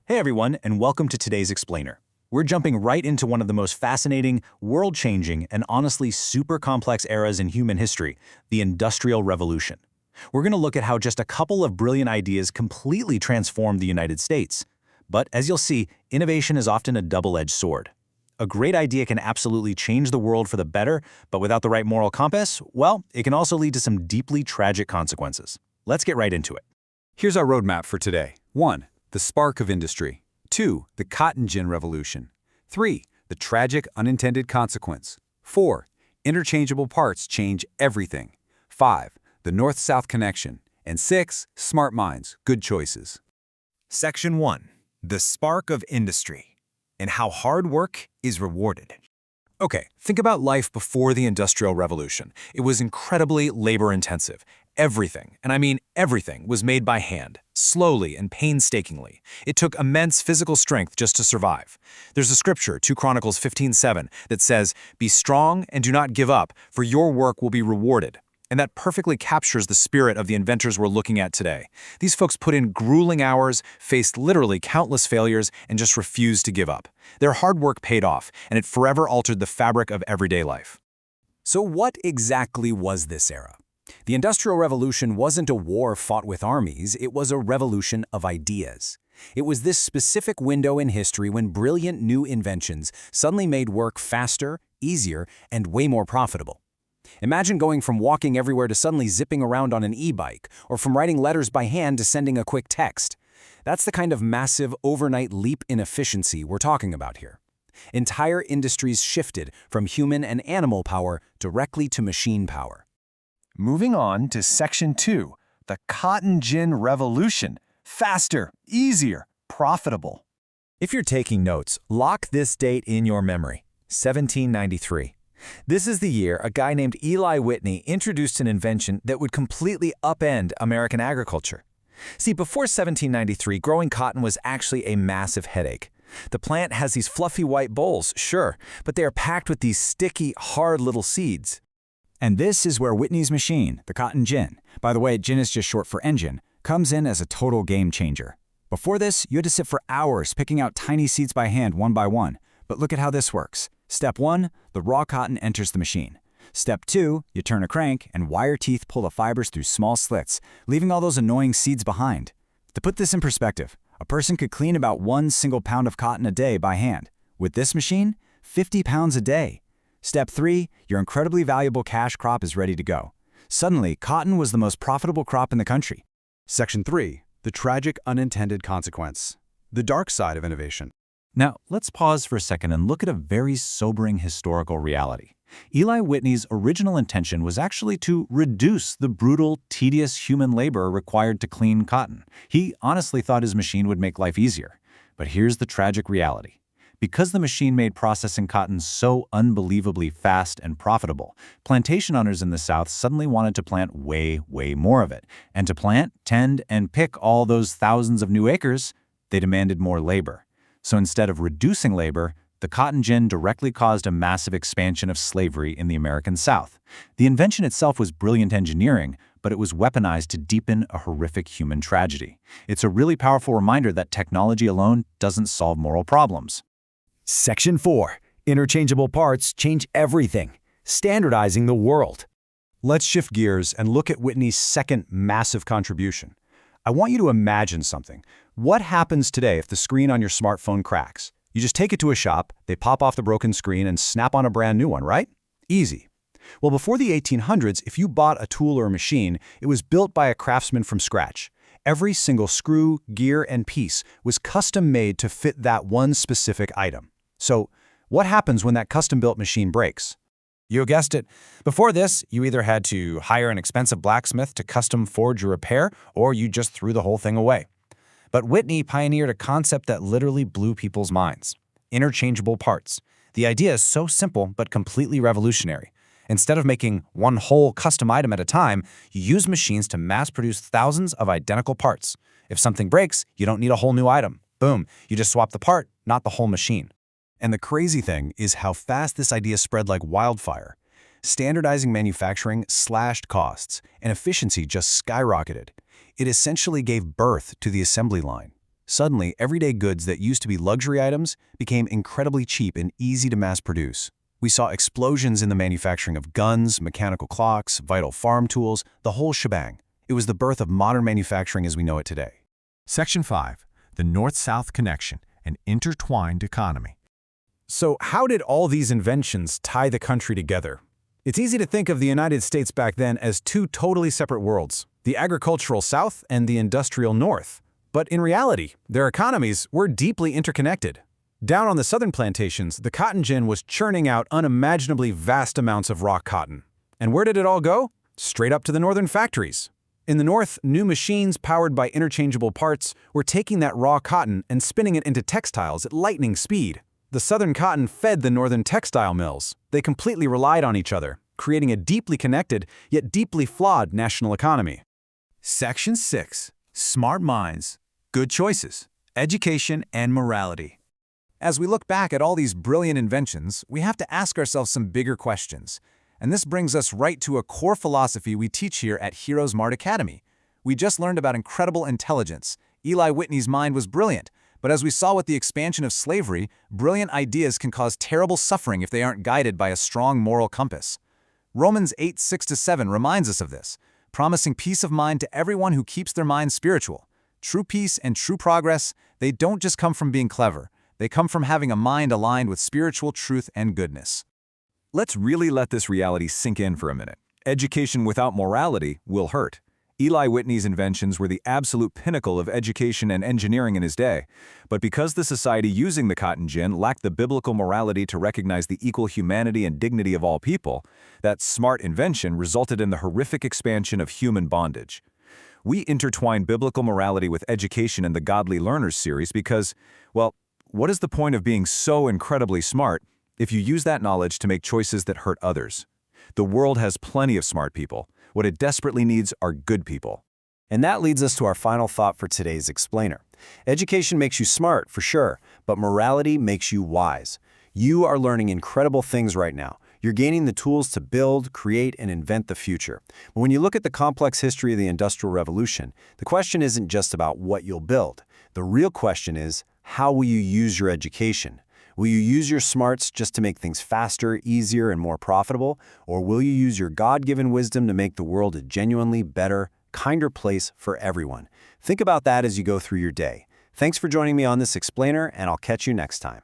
Hey everyone, and welcome to today's Explainer. We're jumping right into one of the most fascinating, world-changing, and honestly super complex eras in human history, the Industrial Revolution. We're going to look at how just a couple of brilliant ideas completely transformed the United States. But as you'll see, innovation is often a double-edged sword. A great idea can absolutely change the world for the better, but without the right moral compass, well, it can also lead to some deeply tragic consequences. Let's get right into it. Here's our roadmap for today. 1. The spark of industry. 2. The cotton gin revolution. 3. The tragic unintended consequence. 4. Interchangeable parts change everything. 5. The North-South connection. And 6. Smart minds, good choices. Section 1. The spark of industry and how hard work is rewarded. Okay, think about life before the Industrial Revolution. It was incredibly labor-intensive. Everything, and I mean everything, was made by hand, slowly and painstakingly. It took immense physical strength just to survive. There's a scripture, 2 Chronicles 15:7, that says, "Be strong and do not give up, for your work will be rewarded." And that perfectly captures the spirit of the inventors we're looking at today. These folks put in grueling hours, faced literally countless failures, and just refused to give up. Their hard work paid off, and it forever altered the fabric of everyday life. So what exactly was this era? The Industrial Revolution wasn't a war fought with armies, it was a revolution of ideas. It was this specific window in history when brilliant new inventions suddenly made work faster, easier, and way more profitable. Imagine going from walking everywhere to suddenly zipping around on an e-bike, or from writing letters by hand to sending a quick text. That's the kind of massive overnight leap in efficiency we're talking about here. Entire industries shifted from human and animal power directly to machine power. Moving on to Section 2, the Cotton Gin Revolution. Faster, easier, profitable. If you're taking notes, lock this date in your memory, 1793. This is the year a guy named Eli Whitney introduced an invention that would completely upend American agriculture. See, before 1793, growing cotton was actually a massive headache. The plant has these fluffy white bolls, sure, but they are packed with these sticky, hard little seeds. And this is where Whitney's machine, the cotton gin, by the way, gin is just short for engine, comes in as a total game changer. Before this, you had to sit for hours picking out tiny seeds by hand one by one. But look at how this works. Step 1, the raw cotton enters the machine. Step 2, you turn a crank and wire teeth pull the fibers through small slits, leaving all those annoying seeds behind. To put this in perspective, a person could clean about 1 single pound of cotton a day by hand. With this machine, 50 pounds a day. Step 3, your incredibly valuable cash crop is ready to go. Suddenly, cotton was the most profitable crop in the country. Section 3. The tragic unintended consequence. The dark side of innovation. Now, let's pause for a second and look at a very sobering historical reality. Eli Whitney's original intention was actually to reduce the brutal, tedious human labor required to clean cotton. He honestly thought his machine would make life easier. But here's the tragic reality. Because the machine made processing cotton so unbelievably fast and profitable, plantation owners in the South suddenly wanted to plant way more of it. And to plant, tend, and pick all those thousands of new acres, they demanded more labor. So instead of reducing labor, the cotton gin directly caused a massive expansion of slavery in the American South. The invention itself was brilliant engineering, but it was weaponized to deepen a horrific human tragedy. It's a really powerful reminder that technology alone doesn't solve moral problems. Section 4, interchangeable parts change everything, standardizing the world. Let's shift gears and look at Whitney's second massive contribution. I want you to imagine something. What happens today if the screen on your smartphone cracks? You just take it to a shop, they pop off the broken screen and snap on a brand new one, right? Easy. Well, before the 1800s, if you bought a tool or a machine, it was built by a craftsman from scratch. Every single screw, gear, and piece was custom made to fit that one specific item. So, what happens when that custom-built machine breaks? You guessed it. Before this, you either had to hire an expensive blacksmith to custom forge or repair, or you just threw the whole thing away. But Whitney pioneered a concept that literally blew people's minds: interchangeable parts. The idea is so simple but completely revolutionary. Instead of making one whole custom item at a time, you use machines to mass-produce thousands of identical parts. If something breaks, you don't need a whole new item. Boom, you just swap the part, not the whole machine. And the crazy thing is how fast this idea spread like wildfire. Standardizing manufacturing slashed costs, and efficiency just skyrocketed. It essentially gave birth to the assembly line. Suddenly, everyday goods that used to be luxury items became incredibly cheap and easy to mass produce. We saw explosions in the manufacturing of guns, mechanical clocks, vital farm tools, the whole shebang. It was the birth of modern manufacturing as we know it today. Section 5. The North-South Connection, an intertwined economy. So how did all these inventions tie the country together? It's easy to think of the United States back then as two totally separate worlds, the agricultural South and the industrial North. But in reality, their economies were deeply interconnected. Down on the southern plantations, the cotton gin was churning out unimaginably vast amounts of raw cotton. And where did it all go? Straight up to the northern factories. In the north, new machines powered by interchangeable parts were taking that raw cotton and spinning it into textiles at lightning speed. The southern cotton fed the northern textile mills. They completely relied on each other, creating a deeply connected, yet deeply flawed national economy. Section 6. Smart minds, good choices, education, and morality. As we look back at all these brilliant inventions, we have to ask ourselves some bigger questions. And this brings us right to a core philosophy we teach here at HeroesMart Academy. We just learned about incredible intelligence. Eli Whitney's mind was brilliant, but as we saw with the expansion of slavery, brilliant ideas can cause terrible suffering if they aren't guided by a strong moral compass. Romans 8:6-7 reminds us of this, promising peace of mind to everyone who keeps their mind spiritual. True peace and true progress, they don't just come from being clever. They come from having a mind aligned with spiritual truth and goodness. Let's really let this reality sink in for a minute. Education without morality will hurt. Eli Whitney's inventions were the absolute pinnacle of education and engineering in his day. But because the society using the cotton gin lacked the biblical morality to recognize the equal humanity and dignity of all people, that smart invention resulted in the horrific expansion of human bondage. We intertwine biblical morality with education in the Godly Learners series because, well, what is the point of being so incredibly smart if you use that knowledge to make choices that hurt others? The world has plenty of smart people. What it desperately needs are good people. And that leads us to our final thought for today's explainer. Education makes you smart, for sure, but morality makes you wise. You are learning incredible things right now. You're gaining the tools to build, create, and invent the future. But when you look at the complex history of the Industrial Revolution, the question isn't just about what you'll build. The real question is, how will you use your education? Will you use your smarts just to make things faster, easier, and more profitable? Or will you use your God-given wisdom to make the world a genuinely better, kinder place for everyone? Think about that as you go through your day. Thanks for joining me on this explainer, and I'll catch you next time.